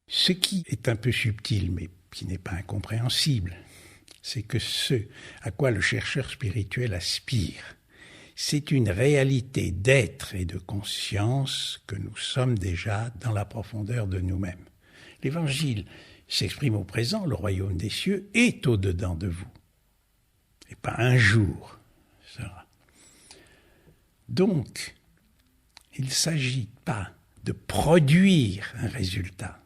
Ce qui est un peu subtil, mais qui n'est pas incompréhensible, c'est que ce à quoi le chercheur spirituel aspire, c'est une réalité d'être et de conscience que nous sommes déjà dans la profondeur de nous-mêmes. L'Évangile s'exprime au présent, le royaume des cieux est au-dedans de vous. Et pas un jour sera. Donc, il ne s'agit pas de produire un résultat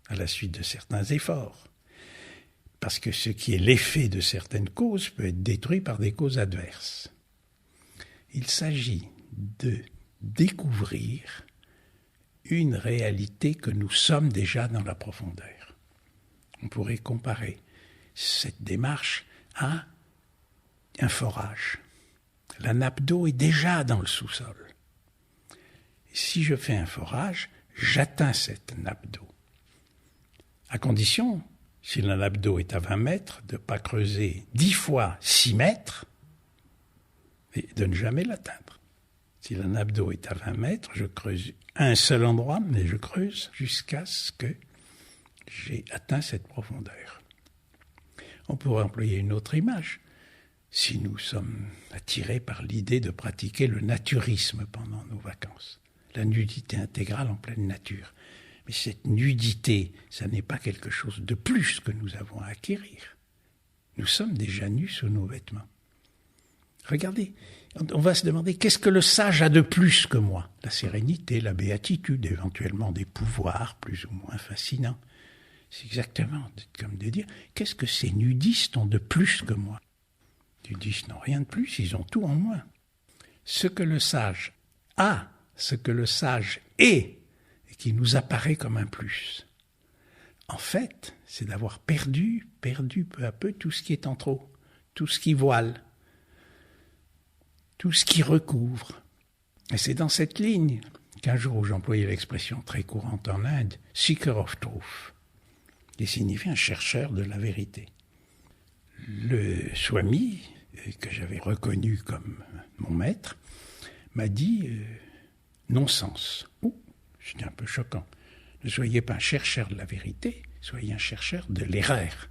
à la suite de certains efforts, parce que ce qui est l'effet de certaines causes peut être détruit par des causes adverses. Il s'agit de découvrir une réalité que nous sommes déjà dans la profondeur. On pourrait comparer cette démarche à un forage. La nappe d'eau est déjà dans le sous-sol. Si je fais un forage, j'atteins cette nappe d'eau. À condition, si la nappe d'eau est à 20 mètres, de ne pas creuser 10 fois 6 mètres et de ne jamais l'atteindre. Si la nappe d'eau est à 20 mètres, je creuse à un seul endroit, mais je creuse jusqu'à ce que j'ai atteint cette profondeur. On pourrait employer une autre image. Si nous sommes attirés par l'idée de pratiquer le naturisme pendant nos vacances, la nudité intégrale en pleine nature. Mais cette nudité, ça n'est pas quelque chose de plus que nous avons à acquérir. Nous sommes déjà nus sous nos vêtements. Regardez, on va se demander qu'est-ce que le sage a de plus que moi ? La sérénité, la béatitude, éventuellement des pouvoirs plus ou moins fascinants. C'est exactement comme de dire qu'est-ce que ces nudistes ont de plus que moi ? Les nudistes n'ont rien de plus, ils ont tout en moins. Ce que le sage a, ce que le sage est, et qui nous apparaît comme un plus. En fait, c'est d'avoir perdu peu à peu tout ce qui est en trop, tout ce qui voile, tout ce qui recouvre. Et c'est dans cette ligne qu'un jour où j'employais l'expression très courante en Inde, « seeker of truth », qui signifie un chercheur de la vérité. Le Swami, que j'avais reconnu comme mon maître, m'a dit non-sens. C'était un peu choquant. Ne soyez pas un chercheur de la vérité, soyez un chercheur de l'erreur.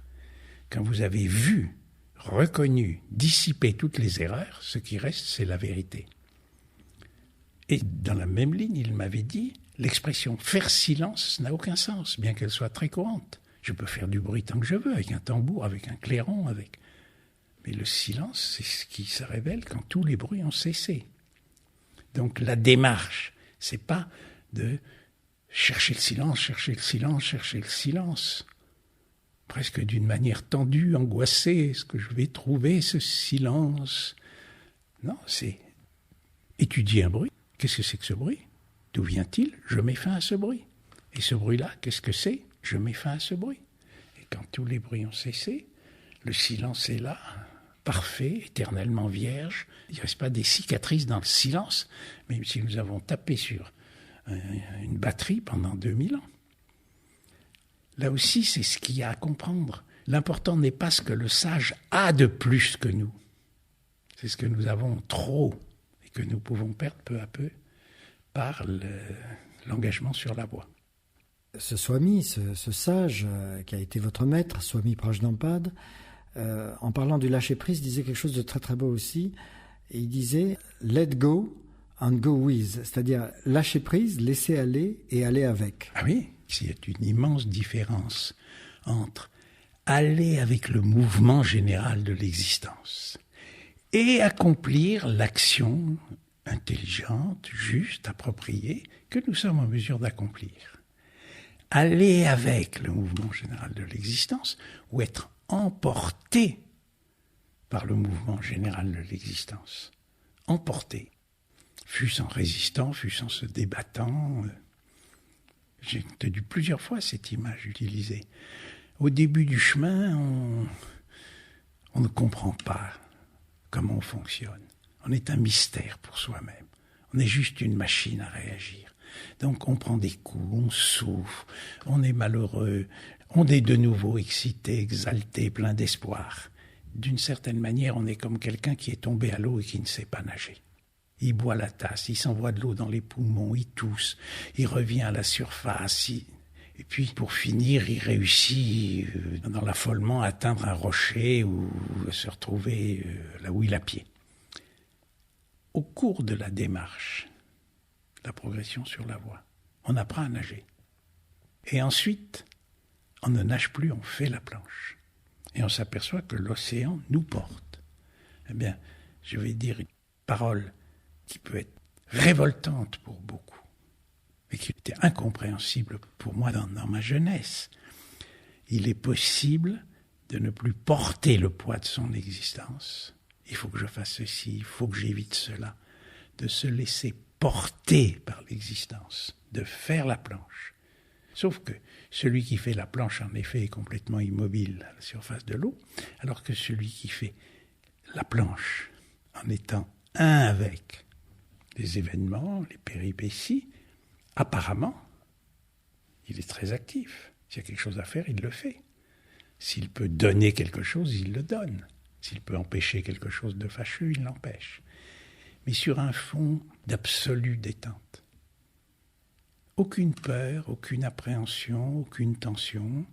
Quand vous avez vu, reconnu, dissipé toutes les erreurs, ce qui reste, c'est la vérité. Et dans la même ligne, il m'avait dit, l'expression « faire silence » n'a aucun sens, bien qu'elle soit très courante. Je peux faire du bruit tant que je veux, avec un tambour, avec un clairon, avec... Mais le silence, c'est ce qui se révèle quand tous les bruits ont cessé. Donc la démarche, c'est pas de chercher le silence, chercher le silence, chercher le silence. Presque d'une manière tendue, angoissée, est-ce que je vais trouver ce silence ? Non, c'est étudier un bruit. Qu'est-ce que c'est que ce bruit ? D'où vient-il ? Je mets fin à ce bruit. Et ce bruit-là, qu'est-ce que c'est ? Je mets fin à ce bruit. Et quand tous les bruits ont cessé, le silence est là, parfait, éternellement vierge. Il ne reste pas des cicatrices dans le silence, même si nous avons tapé sur une batterie pendant 2000 ans. Là aussi, c'est ce qu'il y a à comprendre. L'important n'est pas ce que le sage a de plus que nous. C'est ce que nous avons trop et que nous pouvons perdre peu à peu par l'engagement sur la voie. Ce Swami, ce sage qui a été votre maître, Swami Prajnapada, en parlant du lâcher-prise, disait quelque chose de très très beau aussi. Et il disait « let go and go with », c'est-à-dire lâcher prise, laisser aller et aller avec. Ah oui, il y a une immense différence entre aller avec le mouvement général de l'existence et accomplir l'action intelligente, juste, appropriée, que nous sommes en mesure d'accomplir. Aller avec le mouvement général de l'existence ou être emporté par le mouvement général de l'existence. Emporté. Fût-ce en résistant, fût-ce en se débattant. J'ai entendu plusieurs fois cette image utilisée. Au début du chemin, on ne comprend pas comment on fonctionne. On est un mystère pour soi-même. On est juste une machine à réagir. Donc on prend des coups, on souffre, on est malheureux, on est de nouveau excité, exalté, plein d'espoir. D'une certaine manière, on est comme quelqu'un qui est tombé à l'eau et qui ne sait pas nager. Il boit la tasse, il s'envoie de l'eau dans les poumons, il tousse, il revient à la surface. Et puis, pour finir, il réussit, dans l'affolement, à atteindre un rocher ou à se retrouver là où il a pied. Au cours de la démarche, la progression sur la voie, on apprend à nager. Et ensuite, on ne nage plus, on fait la planche. Et on s'aperçoit que l'océan nous porte. Eh bien, je vais dire une parole qui peut être révoltante pour beaucoup, mais qui était incompréhensible pour moi dans ma jeunesse. Il est possible de ne plus porter le poids de son existence. Il faut que je fasse ceci, il faut que j'évite cela. De se laisser porter par l'existence, de faire la planche. Sauf que celui qui fait la planche, en effet, est complètement immobile à la surface de l'eau, alors que celui qui fait la planche, en étant un avec les événements, les péripéties, apparemment, il est très actif. S'il y a quelque chose à faire, il le fait. S'il peut donner quelque chose, il le donne. S'il peut empêcher quelque chose de fâcheux, il l'empêche. Mais sur un fond d'absolue détente. Aucune peur, aucune appréhension, aucune tension.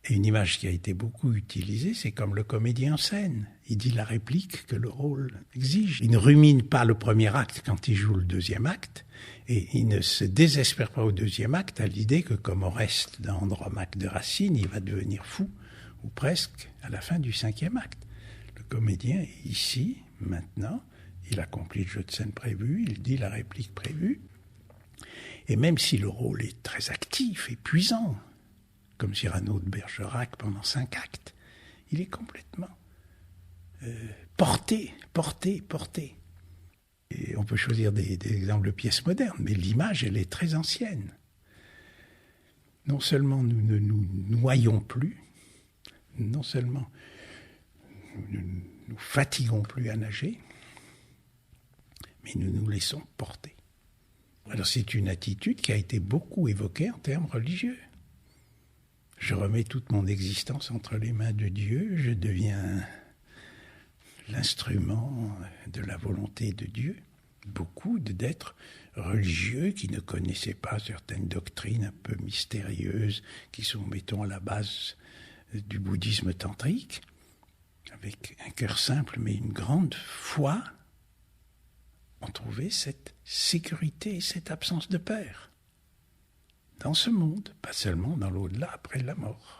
Et une image qui a été beaucoup utilisée, c'est comme le comédien en scène. Il dit la réplique que le rôle exige. Il ne rumine pas le premier acte quand il joue le deuxième acte, et il ne se désespère pas au deuxième acte à l'idée que, comme Oreste dans Andromaque de Racine, il va devenir fou, ou presque, à la fin du cinquième acte. Le comédien est ici, maintenant, il accomplit le jeu de scène prévu, il dit la réplique prévue, et même si le rôle est très actif, épuisant, comme Cyrano de Bergerac pendant 5 actes, il est complètement porté. Et on peut choisir des exemples de pièces modernes, mais l'image, elle est très ancienne. Non seulement nous ne nous noyons plus, non seulement nous ne nous fatiguons plus à nager, mais nous nous laissons porter. Alors c'est une attitude qui a été beaucoup évoquée en termes religieux. Je remets toute mon existence entre les mains de Dieu, je deviens l'instrument de la volonté de Dieu. Beaucoup d'êtres religieux qui ne connaissaient pas certaines doctrines un peu mystérieuses, qui sont, mettons, à la base du bouddhisme tantrique, avec un cœur simple mais une grande foi, ont trouvé cette sécurité, cette absence de peur. Dans ce monde, pas seulement dans l'au-delà après la mort.